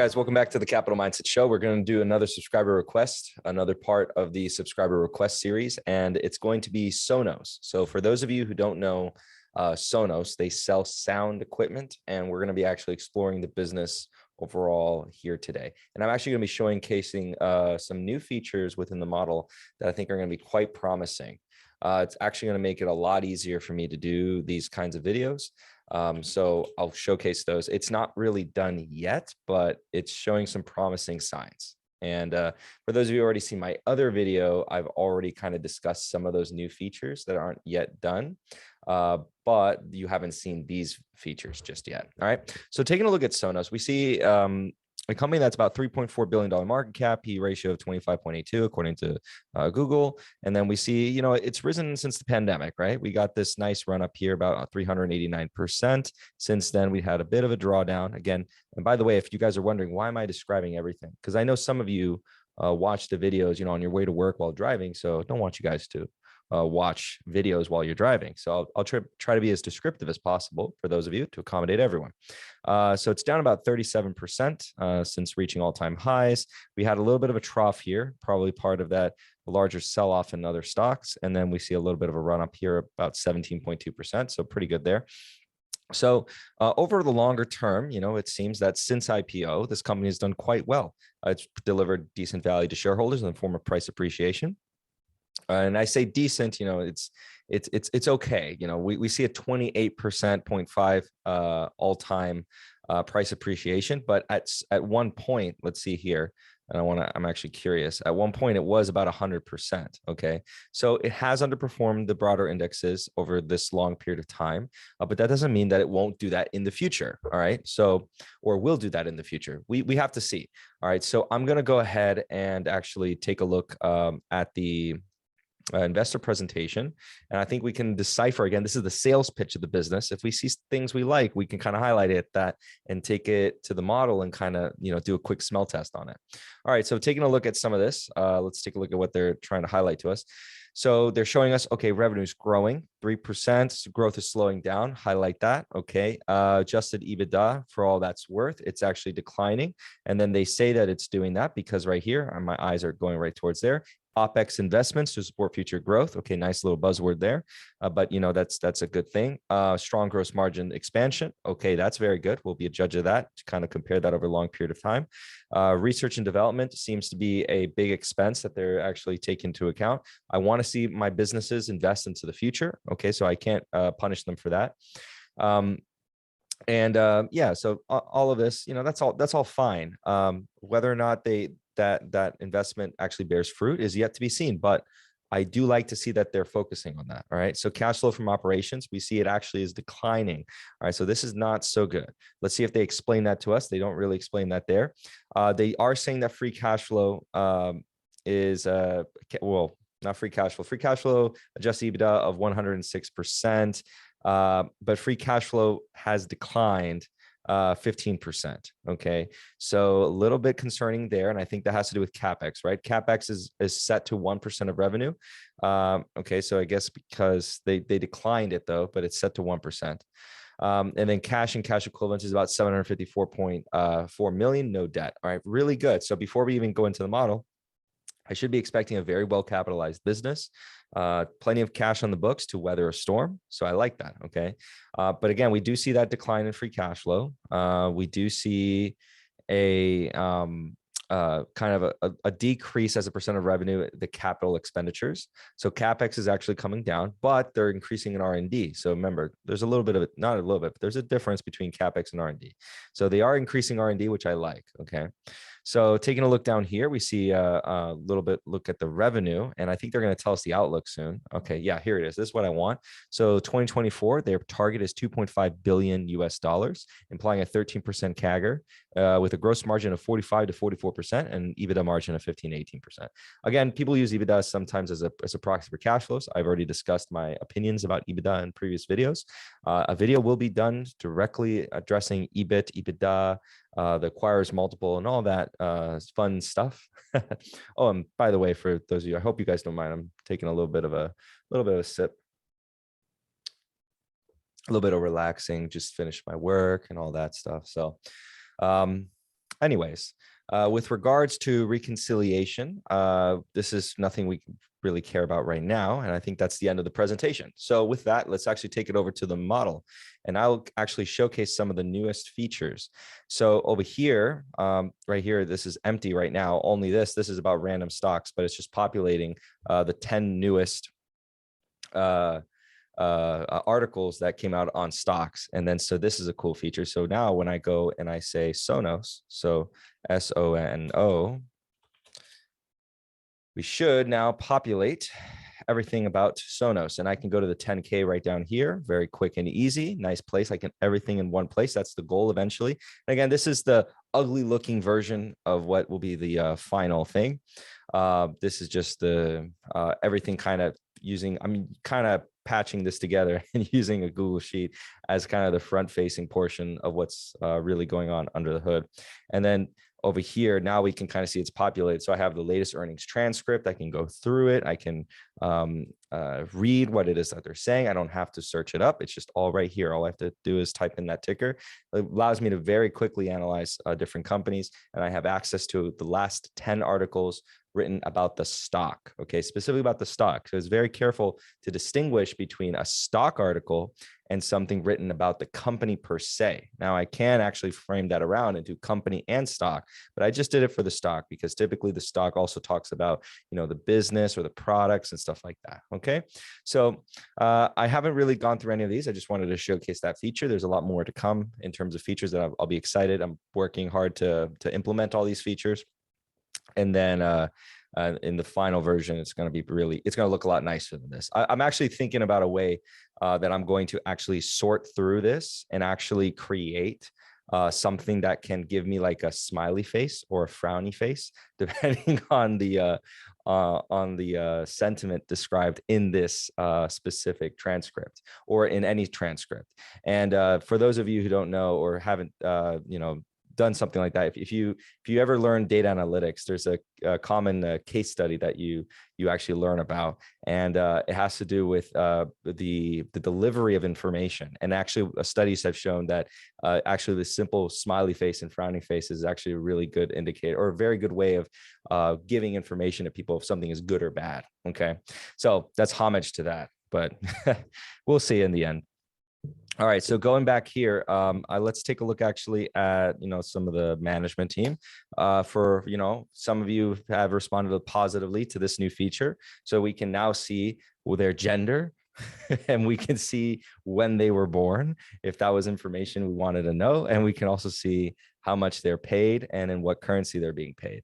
guys, welcome back to the Capital Mindset Show. We're going to do another subscriber request, another part of the subscriber request series, and it's going to be Sonos. So for those of you who don't know Sonos, they sell sound equipment, and we're going to be actually exploring the business overall here today. And I'm actually going to be showcasing some new features within the model that I think are going to be quite promising. It's actually going to make it a lot easier for me to do these kinds of videos. So I'll showcase those. It's not really done yet, but it's showing some promising signs. And for those of you who already seen my other video, I've already kind of discussed some of those new features that aren't yet done, but you haven't seen these features just yet. All right. So taking a look at Sonos, we see a company that's about $3.4 billion market cap, P ratio of 25.82, according to Google. And then we see, you know, it's risen since the pandemic, right? We got this nice run up here, about 389%. Since then, we had a bit of a drawdown again. And by the way, if you guys are wondering, why am I describing everything? Because I know some of you watch the videos, you know, on your way to work while driving. So I don't want you guys to watch videos while you're driving. So I'll try to be as descriptive as possible for those of you to accommodate everyone. So it's down about 37% since reaching all-time highs. We had a little bit of a trough here, probably part of that larger sell-off in other stocks. And then we see a little bit of a run up here, about 17.2%. So pretty good there. So over the longer term, you know, it seems that since IPO, this company has done quite well. It's delivered decent value to shareholders in the form of price appreciation. And I say decent, you know, it's okay. You know, we see a 28.5% all-time price appreciation, but at one point, let's see here, and I'm actually curious. At one point, it was about 100%. Okay, so it has underperformed the broader indexes over this long period of time, but that doesn't mean that it won't do that in the future. All right, so or will do that in the future. We have to see. All right, so I'm gonna go ahead and actually take a look at the investor presentation, and I think we can decipher, again, this is the sales pitch of the business. If we see things we like, we can kind of highlight it and take it to the model and kind of, you know, do a quick smell test on it. All right, so taking a look at some of this, let's take a look at what they're trying to highlight to us. So they're showing us, okay, revenue is growing 3%, growth is slowing down, highlight that. Okay, adjusted EBITDA, for all that's worth, it's actually declining. And then they say that it's doing that because right here, my eyes are going right towards there. OpEx investments to support future growth. Okay, nice little buzzword there, but you know, that's a good thing. Strong gross margin expansion. Okay, that's very good. We'll be a judge of that to kind of compare that over a long period of time. Research and development seems to be a big expense that they're actually taking into account. I want to see my businesses invest into the future. Okay, so I can't punish them for that. Yeah, so all of this, you know, that's all fine. Whether or not that investment actually bears fruit is yet to be seen, but I do like to see that they're focusing on that. All right, so cash flow from operations, we see it actually is declining. All right, so this is not so good. Let's see if they explain that to us. They don't really explain that there. They are saying that free cash flow is well, not free cash flow, adjusted EBITDA of 106%. But free cash flow has declined 15%. Okay, so a little bit concerning there, and I think that has to do with capex, right? Capex is set to 1% of revenue. Okay, so I guess because they declined it though, but it's set to 1%. And then cash and cash equivalents is about 754.4 million, no debt. All right, really good. So before we even go into the model, I should be expecting a very well capitalized business, plenty of cash on the books to weather a storm. So I like that. Okay. But again, we do see that decline in free cash flow. We do see a kind of a decrease as a percent of revenue, the capital expenditures. So CapEx is actually coming down, but they're increasing in R&D. So remember, there's a little bit of it, not a little bit, but there's a difference between CapEx and R&D. So they are increasing R&D, which I like. Okay. So taking a look down here, we see a little bit look at the revenue, and I think they're going to tell us the outlook soon. Okay, yeah, here it is. This is what I want. So 2024, their target is $2.5 billion US, implying a 13% CAGR with a gross margin of 45 to 44% and EBITDA margin of 15 to 18%. Again, people use EBITDA sometimes as a proxy for cash flows. I've already discussed my opinions about EBITDA in previous videos. A video will be done directly addressing EBIT, EBITDA, the acquirers multiple and all that fun stuff. Oh, and by the way, for those of you, I hope you guys don't mind, I'm taking a little bit of a sip, a little bit of relaxing, just finished my work and all that stuff. So anyways, with regards to reconciliation, this is nothing we really care about right now. And I think that's the end of the presentation. So with that, let's actually take it over to the model. And I'll actually showcase some of the newest features. So over here, right here, this is empty right now. Only this is about random stocks, but it's just populating the 10 newest articles that came out on stocks. And then, so this is a cool feature. So now when I go and I say Sonos, so SONO, we should now populate everything about Sonos. And I can go to the 10K right down here, very quick and easy, nice place. I can everything in one place. That's the goal eventually. And again, this is the ugly looking version of what will be the final thing. This is just the everything kind of using, kind of patching this together and using a Google Sheet as kind of the front facing portion of what's really going on under the hood. And then over here, now we can kind of see it's populated. So I have the latest earnings transcript. I can go through it. I can read what it is that they're saying. I don't have to search it up. It's just all right here. All I have to do is type in that ticker. It allows me to very quickly analyze different companies. And I have access to the last 10 articles written about the stock, okay, specifically about the stock. So it's very careful to distinguish between a stock article and something written about the company per se. Now I can actually frame that around and do company and stock, but I just did it for the stock because typically the stock also talks about, the business or the products and stuff like that. Okay. So I haven't really gone through any of these. I just wanted to showcase that feature. There's a lot more to come in terms of features that I'll be excited. I'm working hard to implement all these features. And then in the final version, it's going to look a lot nicer than this. I'm actually thinking about a way that I'm going to actually sort through this and actually create something that can give me like a smiley face or a frowny face, depending on the sentiment described in this specific transcript or in any transcript. And for those of you who don't know or haven't, done something like that, if you ever learn data analytics, there's a common case study that you actually learn about, and it has to do with the delivery of information. And actually studies have shown that actually the simple smiley face and frowning face is actually a really good indicator or a very good way of giving information to people if something is good or bad. Okay, so that's homage to that, but we'll see in the end. All right, so going back here, let's take a look actually at, some of the management team. For, some of you have responded positively to this new feature. So we can now see their gender and we can see when they were born, if that was information we wanted to know. And we can also see how much they're paid and in what currency they're being paid.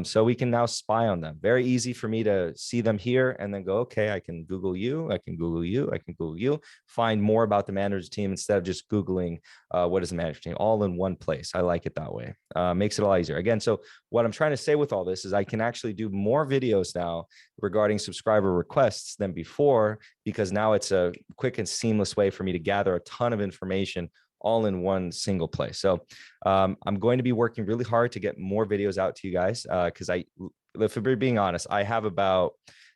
So we can now spy on them. Very easy for me to see them here and then go, okay, I can Google you, I can Google you, I can Google you, find more about the manager team instead of just Googling what is the manager team, all in one place. I like it that way. Makes it a lot easier. Again, so what I'm trying to say with all this is I can actually do more videos now regarding subscriber requests than before, because now it's a quick and seamless way for me to gather a ton of information all in one single place. So I'm going to be working really hard to get more videos out to you guys because if we're being honest, I have about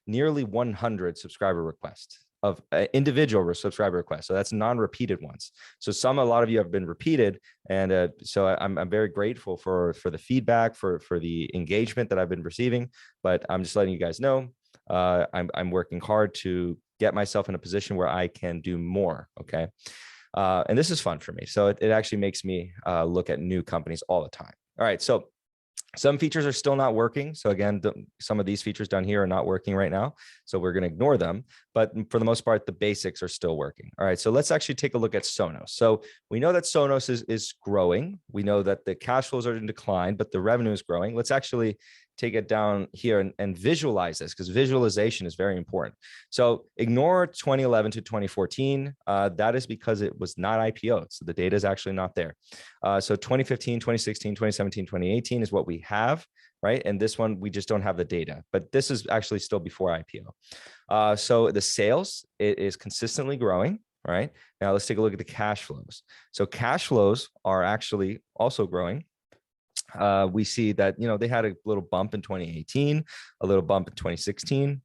nearly 100 subscriber requests of individual subscriber requests. So that's non-repeated ones. So a lot of you have been repeated. And so I'm very grateful for the feedback, for the engagement that I've been receiving, but I'm just letting you guys know I'm working hard to get myself in a position where I can do more. Okay. And this is fun for me. So it actually makes me look at new companies all the time. All right. So some features are still not working. So again, some of these features down here are not working right now. So we're going to ignore them. But for the most part, the basics are still working. All right. So let's actually take a look at Sonos. So we know that Sonos is growing. We know that the cash flows are in decline, but the revenue is growing. Let's actually take it down here and visualize this, because visualization is very important. So ignore 2011 to 2014. That is because it was not IPO'd. So the data is actually not there. So 2015, 2016, 2017, 2018 is what we have, right? And this one, we just don't have the data, but this is actually still before IPO. So the sales, it is consistently growing. All right. Now let's take a look at the cash flows. So cash flows are actually also growing. We see that, they had a little bump in 2018, a little bump in 2016.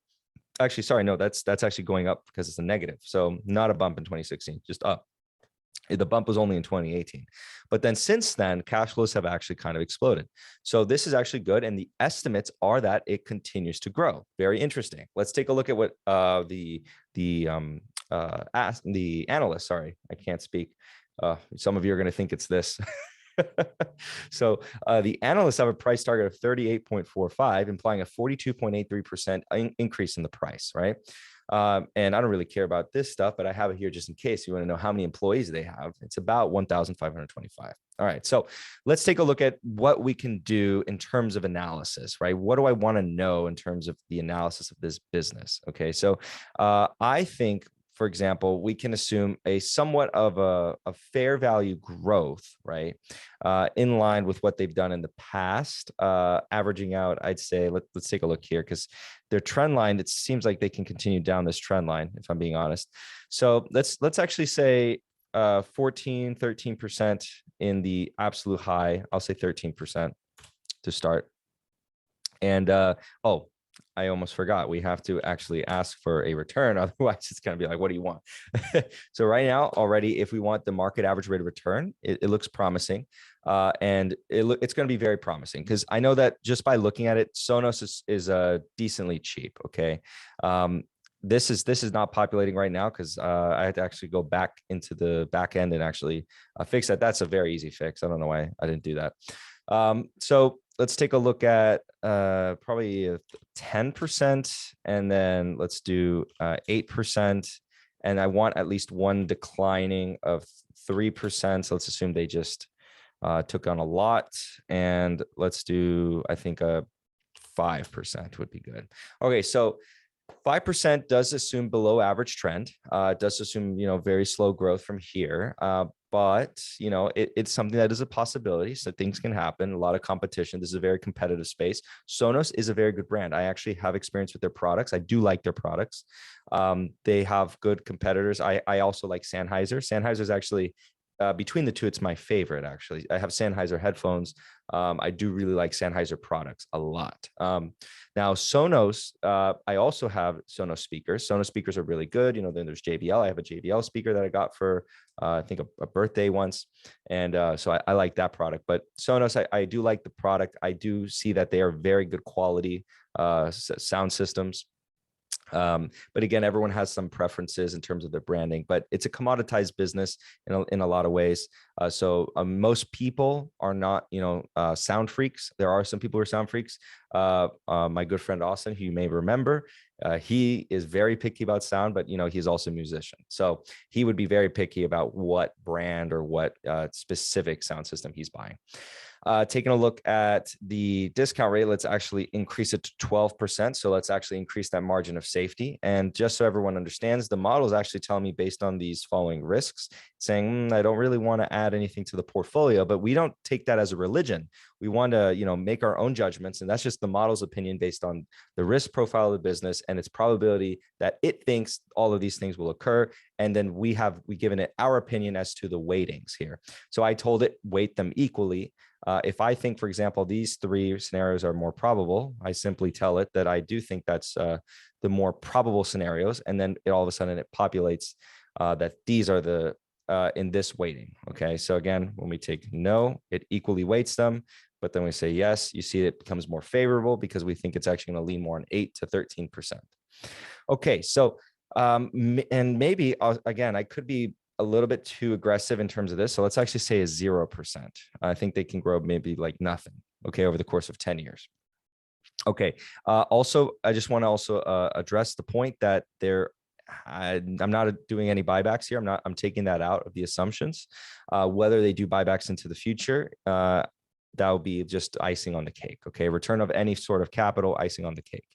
Actually, sorry, no, that's actually going up because it's a negative. So not a bump in 2016, just up. The bump was only in 2018. But then since then, cash flows have actually kind of exploded. So this is actually good. And the estimates are that it continues to grow. Very interesting. Let's take a look at what the analyst, sorry, I can't speak. Some of you are going to think it's this. So the analysts have a price target of 38.45, implying a 42.83% increase in the price, right? And I don't really care about this stuff, but I have it here just in case you want to know how many employees they have. It's about 1,525. All right. So let's take a look at what we can do in terms of analysis, right? What do I want to know in terms of the analysis of this business? Okay. So I think, for example, we can assume a somewhat of a fair value growth, right? In line with what they've done in the past, averaging out, I'd say, let's take a look here, because their trend line, it seems like they can continue down this trend line, if I'm being honest. So let's actually say 14, 13% in the absolute high. I'll say 13% to start. And oh, I almost forgot. We have to actually ask for a return. Otherwise, it's going to be like, what do you want? So right now, already, if we want the market average rate of return, it looks promising. And it's going to be very promising, because I know that just by looking at it, Sonos is decently cheap. Okay. This is not populating right now because I had to actually go back into the back end and actually fix that. That's a very easy fix. I don't know why I didn't do that. So let's take a look at probably 10%, and then let's do 8%. And I want at least one declining of 3%. So let's assume they just took on a lot. And let's do, I think, 5% would be good. Okay, so 5% does assume below average trend. It does assume, very slow growth from here. But, it's something that is a possibility. So things can happen. A lot of competition. This is a very competitive space. Sonos is a very good brand. I actually have experience with their products. I do like their products. They have good competitors. I also like Sennheiser. Sennheiser is actually, between the two, it's my favorite, actually. I have Sennheiser headphones. I do really like Sennheiser products a lot. Now, Sonos, I also have Sonos speakers. Sonos speakers are really good. Then there's JBL. I have a JBL speaker that I got for, I think, a birthday once. And so I like that product. But Sonos, I do like the product. I do see that they are very good quality sound systems. But again, everyone has some preferences in terms of their branding, but it's a commoditized business in a lot of ways. So most people are not, sound freaks. There are some people who are sound freaks. My good friend Austin, who you may remember, he is very picky about sound, but he's also a musician. So he would be very picky about what brand or what specific sound system he's buying. Taking a look at the discount rate, let's actually increase it to 12%. So let's actually increase that margin of safety. And just so everyone understands, the model is actually telling me based on these following risks, saying, I don't really want to add anything to the portfolio, but we don't take that as a religion. We want to, make our own judgments. And that's just the model's opinion based on the risk profile of the business and its probability that it thinks all of these things will occur. And then we given it our opinion as to the weightings here. So I told it weight them equally. If I think, for example, these three scenarios are more probable, I simply tell it that I do think that's the more probable scenarios. And then all of a sudden it populates that these are the in this weighting. Okay. So again, when we take no, it equally weights them. But then we say yes, you see it becomes more favorable because we think it's actually going to lean more on 8 to 13%. Okay. So, and maybe again, I could be a little bit too aggressive in terms of this. So let's actually say a 0%. I think they can grow maybe like nothing, okay, over the course of 10 years. Okay. Also, I just want to also address the point that I'm not doing any buybacks here. I'm taking that out of the assumptions. Whether they do buybacks into the future, that will be just icing on the cake. Okay. Return of any sort of capital, icing on the cake.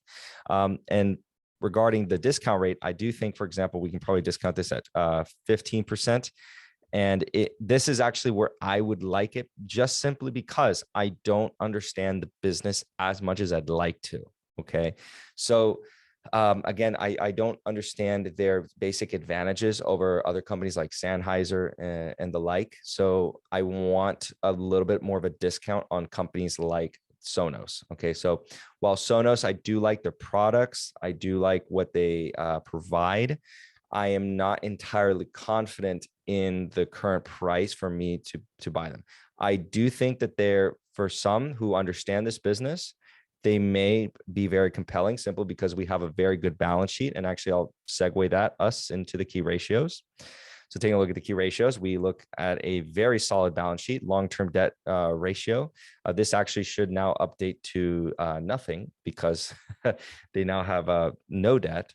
And regarding the discount rate, I do think, for example, we can probably discount this at 15%. And this is actually where I would like it, just simply because I don't understand the business as much as I'd like to. Okay. So again, I don't understand their basic advantages over other companies like Sennheiser and the like. So I want a little bit more of a discount on companies like Sonos. Okay. So while Sonos, I do like their products, I do like what they provide. I am not entirely confident in the current price for me to buy them. I do think that they're, for some who understand this business, they may be very compelling simply because we have a very good balance sheet. And actually, I'll segue us into the key ratios. So taking a look at the key ratios, we look at a very solid balance sheet, long-term debt ratio. This actually should now update to nothing because they now have no debt.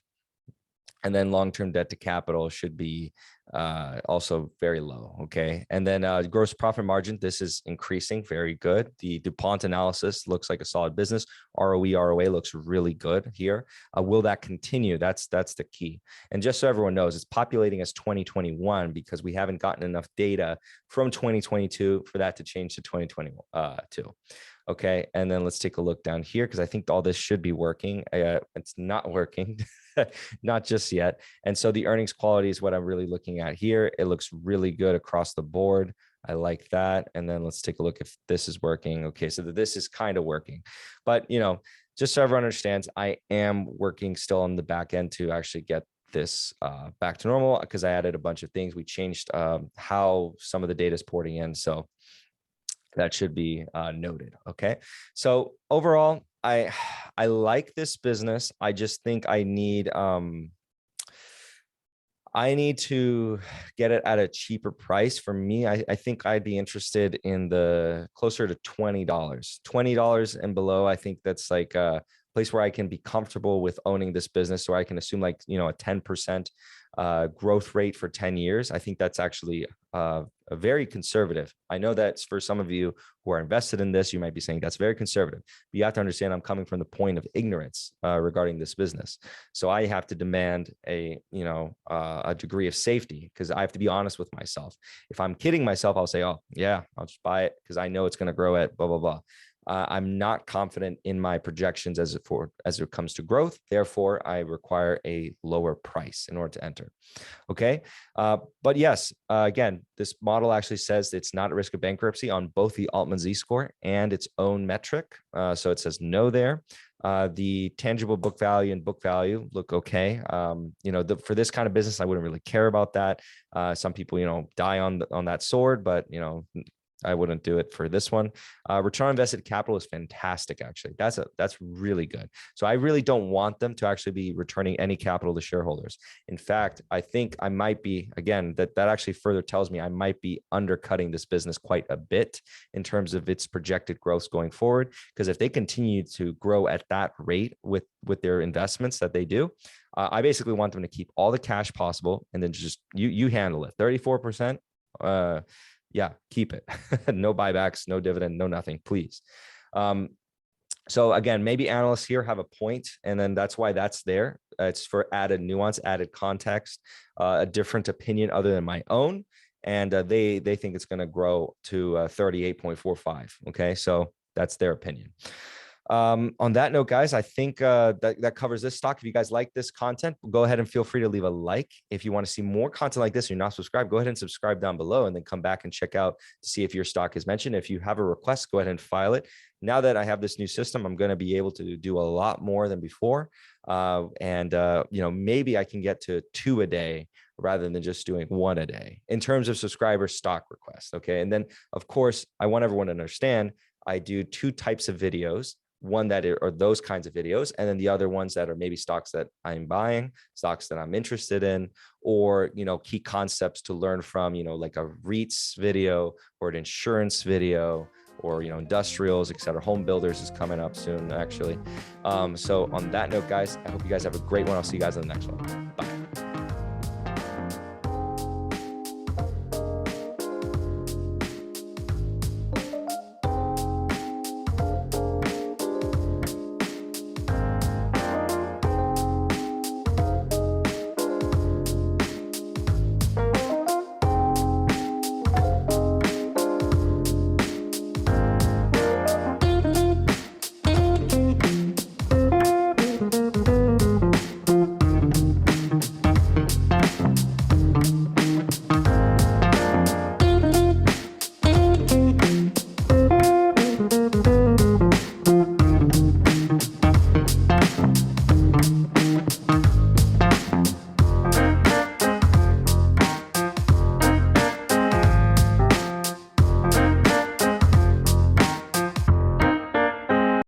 And then long-term debt to capital should be also very low. Okay. And then gross profit margin, this is increasing, very good. The DuPont analysis looks like a solid business. ROE, ROA looks really good here. Will that continue? That's the key. And just so everyone knows, it's populating as 2021 because we haven't gotten enough data from 2022 for that to change to 2022. Okay. And then let's take a look down here because I think all this should be working. It's not working, not just yet. And so the earnings quality is what I'm really looking at here. It looks really good across the board. I like that. And then let's take a look if this is working. Okay. So this is kind of working, but just so everyone understands, I am working still on the back end to actually get this back to normal because I added a bunch of things. We changed how some of the data is porting in. So that should be noted. Okay. So overall, I like this business. I just think I need to get it at a cheaper price. For me, I think I'd be interested in the closer to $20 and below. I think that's like a place where I can be comfortable with owning this business, or I can assume like, a 10% growth rate for 10 years. I think that's actually a very conservative. I know that for some of you who are invested in this, you might be saying that's very conservative. But you have to understand I'm coming from the point of ignorance regarding this business. So I have to demand a degree of safety because I have to be honest with myself. If I'm kidding myself, I'll say, oh yeah, I'll just buy it because I know it's going to grow at blah, blah, blah. I'm not confident in my projections as it comes to growth. Therefore, I require a lower price in order to enter. Okay. But yes, again, this model actually says it's not at risk of bankruptcy on both the Altman Z-score and its own metric. So it says no there. The tangible book value and book value look okay. For this kind of business, I wouldn't really care about that. Some people, die on that sword, but I wouldn't do it for this one. Return on invested capital is fantastic. Actually, that's really good. So I really don't want them to actually be returning any capital to shareholders. In fact, I think I might be, again, that actually further tells me I might be undercutting this business quite a bit in terms of its projected growth going forward. Because if they continue to grow at that rate with their investments that they do, I basically want them to keep all the cash possible and then just you handle it. 34%. Yeah, keep it. No buybacks, no dividend, no nothing, please. So again, maybe analysts here have a point, and then that's why that's there. It's for added nuance, added context, a different opinion other than my own. And they think it's going to grow to 38.45. Okay, so that's their opinion. On that note, guys, I think that covers this stock. If you guys like this content, go ahead and feel free to leave a like. If you want to see more content like this and you're not subscribed, go ahead and subscribe down below and then come back and check out to see if your stock is mentioned. If you have a request, go ahead and file it. Now that I have this new system, I'm going to be able to do a lot more than before. Maybe I can get to 2 a day rather than just doing 1 a day in terms of subscriber stock requests. Okay. And then of course, I want everyone to understand I do 2 types of videos. One that are those kinds of videos, and then the other ones that are maybe stocks that I'm buying, stocks that I'm interested in, or key concepts to learn from, like a REITs video or an insurance video, or industrials, etc. Home builders is coming up soon, actually. So on that note, guys, I hope you guys have a great one. I'll see you guys in the next one. Bye.